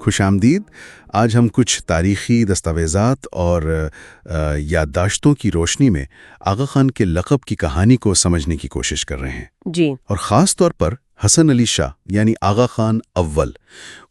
خوش آمدید۔ آج ہم کچھ تاریخی دستاویزات اور یادداشتوں کی روشنی میں آغا خان کے لقب کی کہانی کو سمجھنے کی کوشش کر رہے ہیں جی، اور خاص طور پر حسن علی شاہ یعنی آغا خان اول،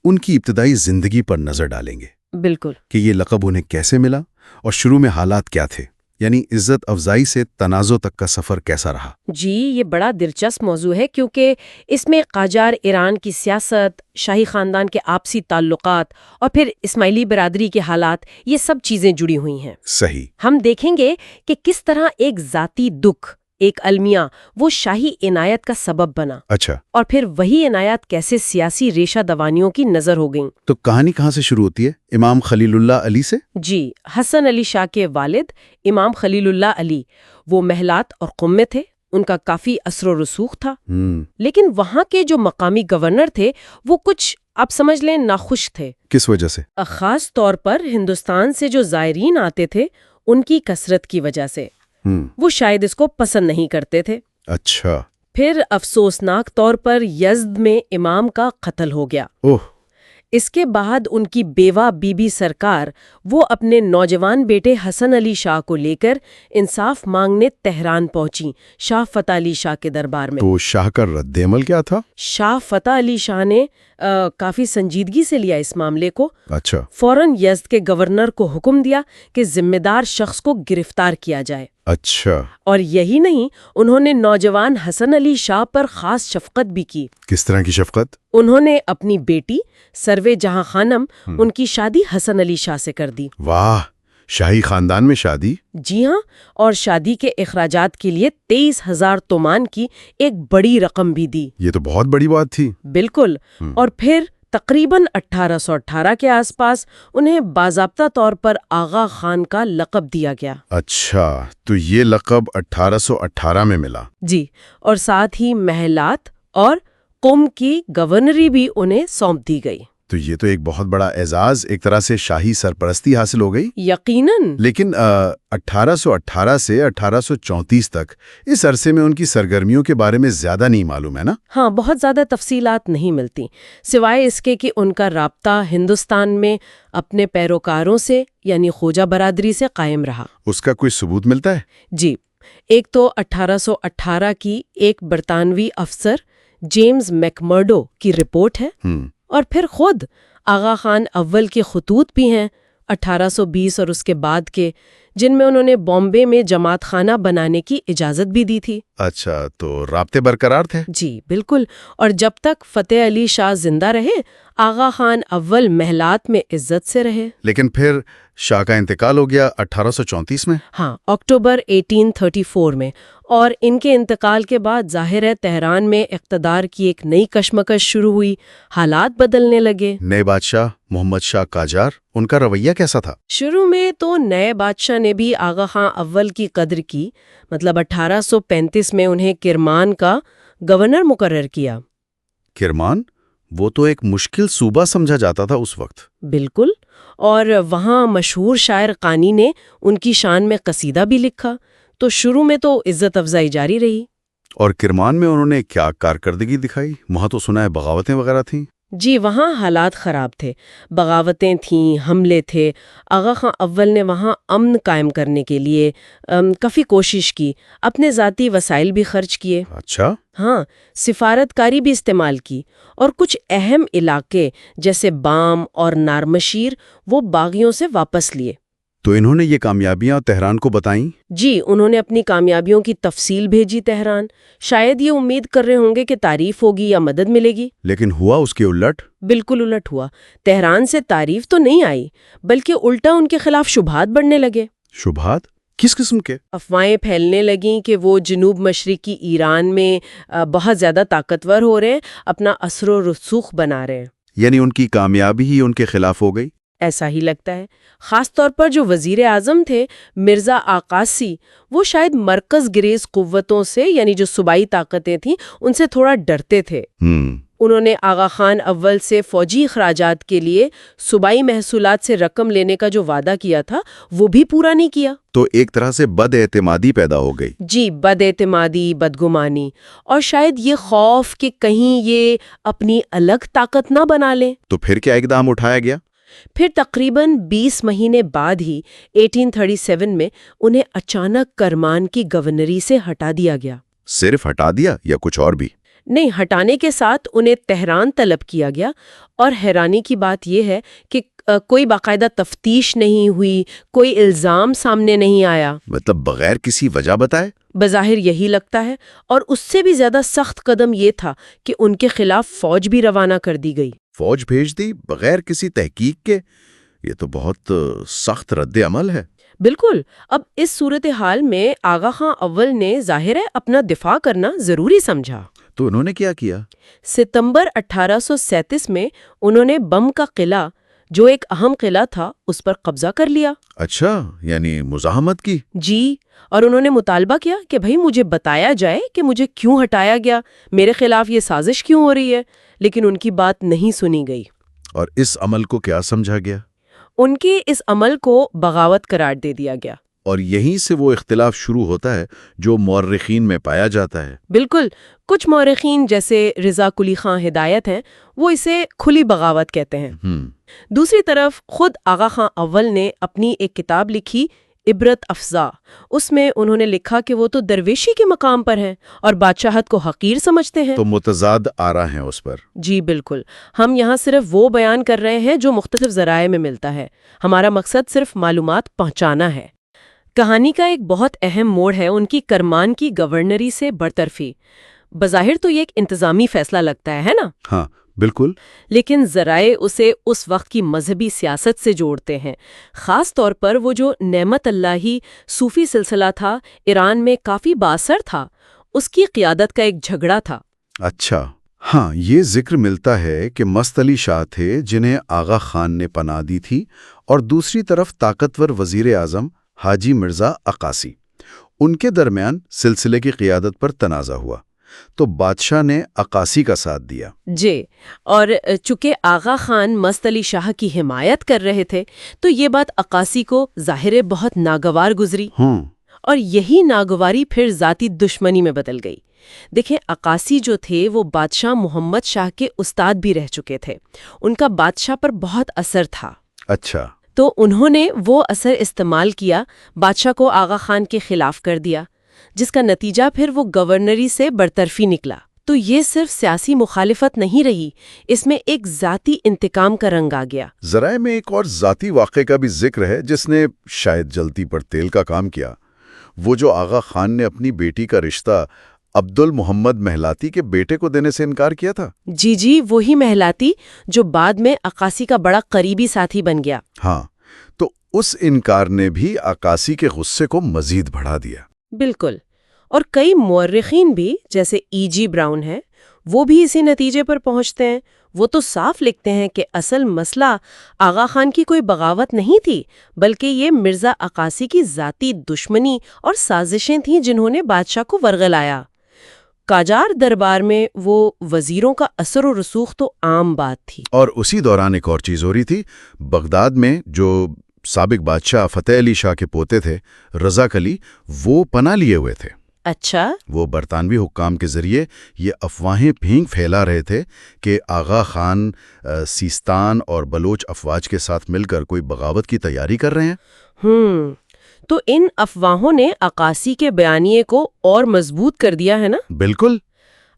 ان کی ابتدائی زندگی پر نظر ڈالیں گے بالکل۔ کہ یہ لقب انہیں کیسے ملا اور شروع میں حالات کیا تھے، یعنی عزت افزائی سے تنازع تک کا سفر کیسا رہا۔ جی، یہ بڑا دلچسپ موضوع ہے کیونکہ اس میں قاجار ایران کی سیاست، شاہی خاندان کے آپسی تعلقات اور پھر اسماعیلی برادری کے حالات، یہ سب چیزیں جڑی ہوئی ہیں۔ صحیح۔ ہم دیکھیں گے کہ کس طرح ایک ذاتی دکھ، ایک المیہ، وہ شاہی عنایت کا سبب بنا، اچھا، اور پھر وہی عنایت کیسے سیاسی ریشہ دوانیوں کی نظر ہو گئیں۔ تو کہانی کہاں سے شروع ہوتی ہے؟ امام خلیل اللہ علی سے؟ جی، حسن علی شاہ کے والد امام خلیل اللہ علی، وہ محلات اور قم میں تھے، ان کا کافی اثر و رسوخ تھا، لیکن وہاں کے جو مقامی گورنر تھے وہ کچھ آپ سمجھ لیں ناخوش تھے۔ کس وجہ سے؟ خاص طور پر ہندوستان سے جو زائرین آتے تھے ان کی کثرت کی وجہ سے وہ شاید اس کو پسند نہیں کرتے تھے۔ اچھا۔ پھر افسوسناک طور پر یزد میں امام کا قتل ہو گیا۔ اوہ۔ اس کے بعد ان کی بیوہ بی بی سرکار وہ اپنے نوجوان بیٹے حسن علی شاہ کو لے کر انصاف مانگنے تہران پہنچیں، شاہ فتح علی شاہ کے دربار میں۔ تو شاہ کا رد عمل کیا تھا؟ شاہ فتح علی شاہ نے کافی سنجیدگی سے لیا اس معاملے کو۔ اچھا۔ فوراً یزد کے گورنر کو حکم دیا کہ ذمہ دار شخص کو گرفتار کیا جائے۔ اچھا۔ اور یہی نہیں، انہوں نے نوجوان حسن علی شاہ پر خاص شفقت بھی کی۔ کس طرح کی شفقت؟ انہوں نے اپنی بیٹی سروے جہاں خانم ان کی شادی حسن علی شاہ سے کر دی۔ واہ، شاہی خاندان میں شادی؟ جی ہاں، اور شادی کے اخراجات کے لیے 23,000 تومان کی ایک بڑی رقم بھی دی۔ یہ تو بہت بڑی بات تھی۔ بالکل۔ اور پھر تقریباً 1818 کے آس پاس انہیں باضابطہ طور پر آغا خان کا لقب دیا گیا۔ اچھا، تو یہ لقب 1818 میں ملا۔ جی، اور ساتھ ہی محلات اور قم کی گورنری بھی انہیں سونپ دی گئی۔ تو یہ تو ایک بہت بڑا اعزاز، ایک طرح سے شاہی سرپرستی حاصل ہو گئی۔ یقیناً۔ لیکن 1818 سے 1834 تک اس عرصے میں ان کی سرگرمیوں کے بارے میں زیادہ نہیں معلوم ہے نا؟ ہاں، بہت زیادہ تفصیلات نہیں ملتی، سوائے اس کے کہ ان کا رابطہ ہندوستان میں اپنے پیروکاروں سے یعنی خوجہ برادری سے قائم رہا۔ اس کا کوئی ثبوت ملتا ہے؟ جی، ایک تو 1818 کی ایک برطانوی افسر جیمز میکمرڈو کی رپورٹ ہے، اور پھر خود آغا خان اول کے خطوط بھی ہیں 1820 اور اس کے بعد کے، جن میں انہوں نے بامبے میں جماعت خانہ بنانے کی اجازت بھی دی تھی۔ اچھا، تو رابطے برقرار تھے؟ جی بالکل، اور جب تک فتح علی شاہ زندہ رہے آغا خان اول محلات میں عزت سے رہے۔ لیکن پھر شاہ کا انتقال ہو گیا 1834 میں؟ ہاں، اکتوبر 1834 میں، اور ان کے انتقال کے بعد ظاہر ہے تہران میں اقتدار کی ایک نئی کشمکش شروع ہوئی، حالات بدلنے لگے۔ نئے بادشاہ محمد شاہ قاجار، ان کا رویہ کیسا تھا؟ شروع میں تو نئے بادشاہ نے بھی آغا خان اول کی قدر کی، مطلب 1835 میں انہیں کرمان کا گورنر مقرر کیا۔ کرمان؟ وہ تو ایک مشکل صوبہ سمجھا جاتا تھا اس وقت۔ بالکل، اور وہاں مشہور شاعر قانی نے ان کی شان میں قصیدہ بھی لکھا، تو شروع میں تو عزت افزائی جاری رہی۔ اور کرمان میں انہوں نے کیا کارکردگی دکھائی؟ وہاں تو سنا ہے بغاوتیں وغیرہ تھیں۔ جی، وہاں حالات خراب تھے، بغاوتیں تھیں، حملے تھے۔ آغا خان اول نے وہاں امن قائم کرنے کے لیے کافی کوشش کی، اپنے ذاتی وسائل بھی خرچ کیے۔ اچھا۔ ہاں، سفارتکاری بھی استعمال کی، اور کچھ اہم علاقے جیسے بام اور نارمشیر وہ باغیوں سے واپس لیے۔ تو انہوں نے یہ کامیابیاں تہران کو بتائیں؟ جی، انہوں نے اپنی کامیابیوں کی تفصیل بھیجی تہران، شاید یہ امید کر رہے ہوں گے کہ تعریف ہوگی یا مدد ملے گی۔ لیکن ہوا اس کے الٹ؟ بالکل الٹ ہوا۔ تہران سے تعریف تو نہیں آئی، بلکہ الٹا ان کے خلاف شبہات بڑھنے لگے۔ شبہات؟ کس قسم کے؟ افواہیں پھیلنے لگیں کہ وہ جنوب مشرقی ایران میں بہت زیادہ طاقتور ہو رہے ہیں، اپنا اثر و رسوخ بنا رہے ہیں۔ یعنی ان کی کامیابی ہی ان کے خلاف ہو گئی؟ ایسا ہی لگتا ہے۔ خاص طور پر جو وزیر اعظم تھے مرزا آقاسی، وہ شاید مرکز گریز قوتوں سے یعنی جو صوبائی طاقتیں تھیں ان سے تھوڑا ڈرتے تھے۔ انہوں نے آغا خان اول سے فوجی اخراجات کے لیے صوبائی محصولات سے رقم لینے کا جو وعدہ کیا تھا وہ بھی پورا نہیں کیا۔ تو ایک طرح سے بد اعتمادی پیدا ہو گئی۔ جی، بد اعتمادی، بدگمانی، اور شاید یہ خوف کہ کہیں یہ اپنی الگ طاقت نہ بنا لیں۔ تو پھر کیا اقدام اٹھایا گیا؟ پھر تقریباً 20 مہینے بعد ہی 1837 میں انہیں اچانک کرمان کی گورنری سے ہٹا دیا گیا۔ صرف ہٹا دیا یا کچھ اور بھی؟ نہیں، ہٹانے کے ساتھ انہیں تہران طلب کیا گیا، اور حیرانی کی بات یہ ہے کہ کوئی باقاعدہ تفتیش نہیں ہوئی، کوئی الزام سامنے نہیں آیا۔ مطلب بغیر کسی وجہ بتائے؟ بظاہر یہی لگتا ہے، اور اس سے بھی زیادہ سخت قدم یہ تھا کہ ان کے خلاف فوج بھی روانہ کر دی گئی۔ فوج بھیج دی بغیر کسی تحقیق کے؟ یہ تو بہت سخت رد عمل ہے۔ بالکل۔ اب اس صورتحال میں آغا خان اول نے ظاہر ہے اپنا دفاع کرنا ضروری سمجھا۔ تو انہوں نے کیا؟ ستمبر 1837 میں انہوں نے بم کا قلعہ، جو ایک اہم قلعہ تھا، اس پر قبضہ کر لیا۔ اچھا، یعنی مزاحمت کی؟ جی، اور انہوں نے مطالبہ کیا کہ بھئی مجھے بتایا جائے کہ مجھے کیوں ہٹایا گیا، میرے خلاف یہ سازش کیوں ہو رہی ہے، لیکن ان کی بات نہیں سنی گئی۔ اور اس عمل کو کیا سمجھا گیا؟ ان کے اس عمل کو بغاوت قرار دے دیا گیا۔ اور یہیں سے وہ اختلاف شروع ہوتا ہے جو مورخین میں پایا جاتا ہے۔ بالکل، کچھ مورخین جیسے رضا قلی خان ہدایت ہیں، وہ اسے کھلی بغاوت کہتے ہیں۔ دوسری طرف خود آغا خان اول نے اپنی ایک کتاب لکھی، عبرت افزا۔ اس میں انہوں نے لکھا کہ وہ تو درویشی کے مقام پر ہیں اور بادشاہت کو حقیر سمجھتے ہیں۔ تو متضاد آرا ہیں اس پر۔ جی بالکل، ہم یہاں صرف وہ بیان کر رہے ہیں جو مختلف ذرائع میں ملتا ہے، ہمارا مقصد صرف معلومات پہنچانا ہے۔ کہانی کا ایک بہت اہم موڑ ہے ان کی کرمان کی گورنری سے برطرفی۔ بظاہر تو یہ ایک انتظامی فیصلہ لگتا ہے نا؟ ہاں بالکل، لیکن ذرائع اسے اس وقت کی مذہبی سیاست سے جوڑتے ہیں، خاص طور پر وہ جو نعمت اللہی صوفی سلسلہ تھا، ایران میں کافی بااثر تھا، اس کی قیادت کا ایک جھگڑا تھا۔ اچھا، ہاں، یہ ذکر ملتا ہے کہ مست علی شاہ تھے جنہیں آغا خان نے پناہ دی تھی، اور دوسری طرف طاقتور وزیر اعظم حاجی مرزا اقاسی، ان کے درمیان سلسلے کی قیادت پر تنازع ہوا، تو بادشاہ نے اقاسی کا ساتھ دیا۔ جی، اور چونکہ آغا خان مست علی شاہ کی حمایت کر رہے تھے تو یہ بات اقاسی کو ظاہر بہت ناگوار گزری، اور یہی ناگواری پھر ذاتی دشمنی میں بدل گئی۔ دیکھیں، اقاسی جو تھے وہ بادشاہ محمد شاہ کے استاد بھی رہ چکے تھے، ان کا بادشاہ پر بہت اثر تھا۔ اچھا، تو انہوں نے وہ اثر استعمال کیا، بادشاہ کو آغا خان کے خلاف کر دیا، جس کا نتیجہ پھر وہ گورنری سے برطرفی نکلا۔ تو یہ صرف سیاسی مخالفت نہیں رہی، اس میں ایک ذاتی انتقام کا رنگ آ گیا۔ ذرائع میں ایک اور ذاتی واقعے کا بھی ذکر ہے جس نے شاید جلتی پر تیل کا کام کیا، وہ جو آغا خان نے اپنی بیٹی کا رشتہ عبد المحمد محلاتی کے بیٹے کو دینے سے انکار کیا تھا۔ جی، وہی محلاتی جو بعد میں اقاسی کا بڑا قریبی ساتھی بن گیا۔ ہاں، تو اس انکار نے بھی اقاسی کے غصے کو مزید بڑھا دیا۔ بالکل، اور کئی مورخین بھی جیسے ای جی براؤن ہے، وہ بھی اسی نتیجے پر پہنچتے ہیں۔ وہ تو صاف لکھتے ہیں کہ اصل مسئلہ آغا خان کی کوئی بغاوت نہیں تھی، بلکہ یہ مرزا اقاسی کی ذاتی دشمنی اور سازشیں تھیں جنہوں نے بادشاہ کو ورغلایا۔ قاجار دربار میں وہ وزیروں کا اثر و رسوخ تو عام بات تھی۔ اور اسی دوران ایک اور چیز ہو رہی تھی، بغداد میں جو سابق بادشاہ فتح علی شاہ کے پوتے تھے رضا قلی، وہ پناہ لیے ہوئے تھے۔ اچھا، وہ برطانوی حکام کے ذریعے یہ افواہیں پھیلا رہے تھے کہ آغا خان سیستان اور بلوچ افواج کے ساتھ مل کر کوئی بغاوت کی تیاری کر رہے ہیں۔ تو ان افواہوں نے اقاسی کے بیانیے کو اور مضبوط کر دیا ہے نا؟ بالکل۔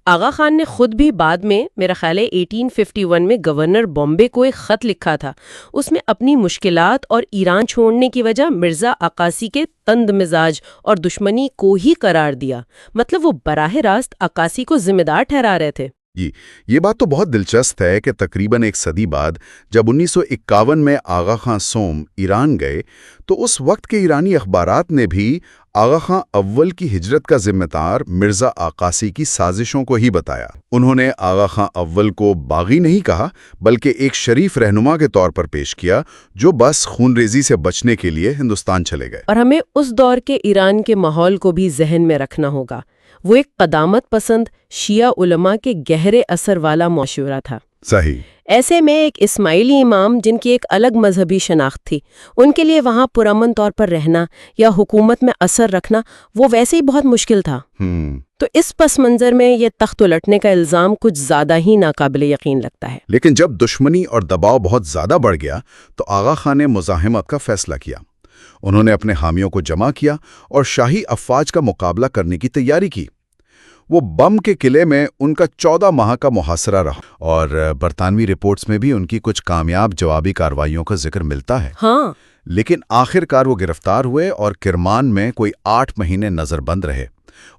آغا خان نے خود بھی بعد میں میرا خیال ہے 1851 میں گورنر بامبے کو ایک خط لکھا تھا، اس میں اپنی مشکلات اور ایران چھوڑنے کی وجہ مرزا اقاسی کے تند مزاج اور دشمنی کو ہی قرار دیا، مطلب وہ براہ راست اقاسی کو ذمہ دار ٹھہرا رہے تھے۔ جی، یہ بات تو بہت دلچسپ ہے کہ تقریباً ایک صدی بعد جب 1951 میں آغا خان سوم ایران گئے تو اس وقت کے ایرانی اخبارات نے بھی آغا خان اول کی ہجرت کا ذمہ دار مرزا اقاسی کی سازشوں کو ہی بتایا۔ انہوں نے آغا خان اول کو باغی نہیں کہا، بلکہ ایک شریف رہنما کے طور پر پیش کیا جو بس خون ریزی سے بچنے کے لیے ہندوستان چلے گئے۔ اور ہمیں اس دور کے ایران کے ماحول کو بھی ذہن میں رکھنا ہوگا۔ وہ ایک قدامت پسند شیعہ علماء کے گہرے اثر والا معاشرہ تھا۔ صحیح۔ ایسے میں ایک اسماعیلی امام جن کی ایک الگ مذہبی شناخت تھی، ان کے لیے وہاں پرامن طور پر رہنا یا حکومت میں اثر رکھنا وہ ویسے ہی بہت مشکل تھا۔ تو اس پس منظر میں یہ تخت الٹنے کا الزام کچھ زیادہ ہی ناقابل یقین لگتا ہے۔ لیکن جب دشمنی اور دباؤ بہت زیادہ بڑھ گیا تو آغا خان نے مزاحمت کا فیصلہ کیا۔ انہوں نے اپنے حامیوں کو جمع کیا اور شاہی افواج کا مقابلہ کرنے کی تیاری کی۔ وہ بم کے قلعے میں ان کا 14 ماہ کا محاصرہ رہا اور برطانوی رپورٹس میں بھی ان کی کچھ کامیاب جوابی کارروائیوں کا ذکر ملتا ہے۔ ہاں، لیکن آخر کار وہ گرفتار ہوئے اور کرمان میں کوئی 8 مہینے نظر بند رہے۔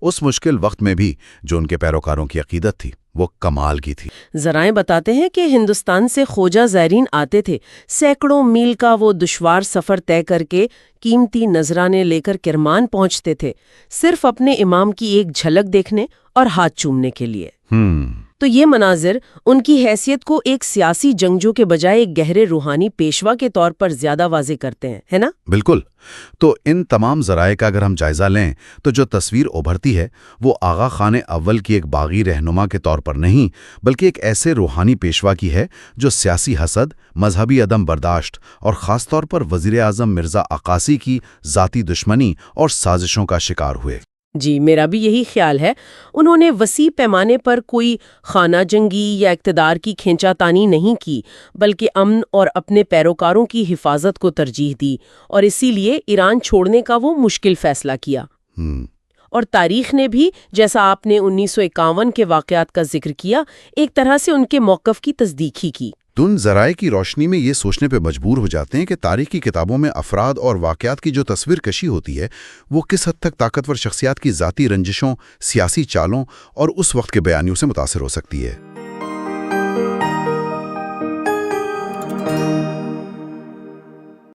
اس مشکل وقت میں بھی جو ان کے پیروکاروں کی عقیدت تھی وہ کمال کی تھی۔ ذرائع بتاتے ہیں کہ ہندوستان سے خوجہ زائرین آتے تھے، سینکڑوں میل کا وہ دشوار سفر طے کر کے قیمتی نذرانے لے کر کرمان پہنچتے تھے، صرف اپنے امام کی ایک جھلک دیکھنے اور ہاتھ چومنے کے لیے۔ تو یہ مناظر ان کی حیثیت کو ایک سیاسی جنگجو کے بجائے ایک گہرے روحانی پیشوا کے طور پر زیادہ واضح کرتے ہیں، ہے نا؟ بالکل۔ تو ان تمام ذرائع کا اگر ہم جائزہ لیں تو جو تصویر ابھرتی ہے وہ آغا خان اول کی ایک باغی رہنما کے طور پر نہیں بلکہ ایک ایسے روحانی پیشوا کی ہے جو سیاسی حسد، مذہبی عدم برداشت اور خاص طور پر وزیر اعظم مرزا عکاسی کی ذاتی دشمنی اور سازشوں کا شکار ہوئے۔ جی، میرا بھی یہی خیال ہے۔ انہوں نے وسیع پیمانے پر کوئی خانہ جنگی یا اقتدار کی کھینچا تانی نہیں کی، بلکہ امن اور اپنے پیروکاروں کی حفاظت کو ترجیح دی، اور اسی لیے ایران چھوڑنے کا وہ مشکل فیصلہ کیا۔ اور تاریخ نے بھی، جیسا آپ نے 1951 کے واقعات کا ذکر کیا، ایک طرح سے ان کے موقف کی تصدیق ہی کی۔ تم ذرائع کی روشنی میں یہ سوچنے پہ مجبور ہو جاتے ہیں کہ تاریخ کی کتابوں میں افراد اور واقعات کی جو تصویر کشی ہوتی ہے وہ کس حد تک طاقتور شخصیات کی ذاتی رنجشوں، سیاسی چالوں اور اس وقت کے بیانیوں سے متاثر ہو سکتی ہے۔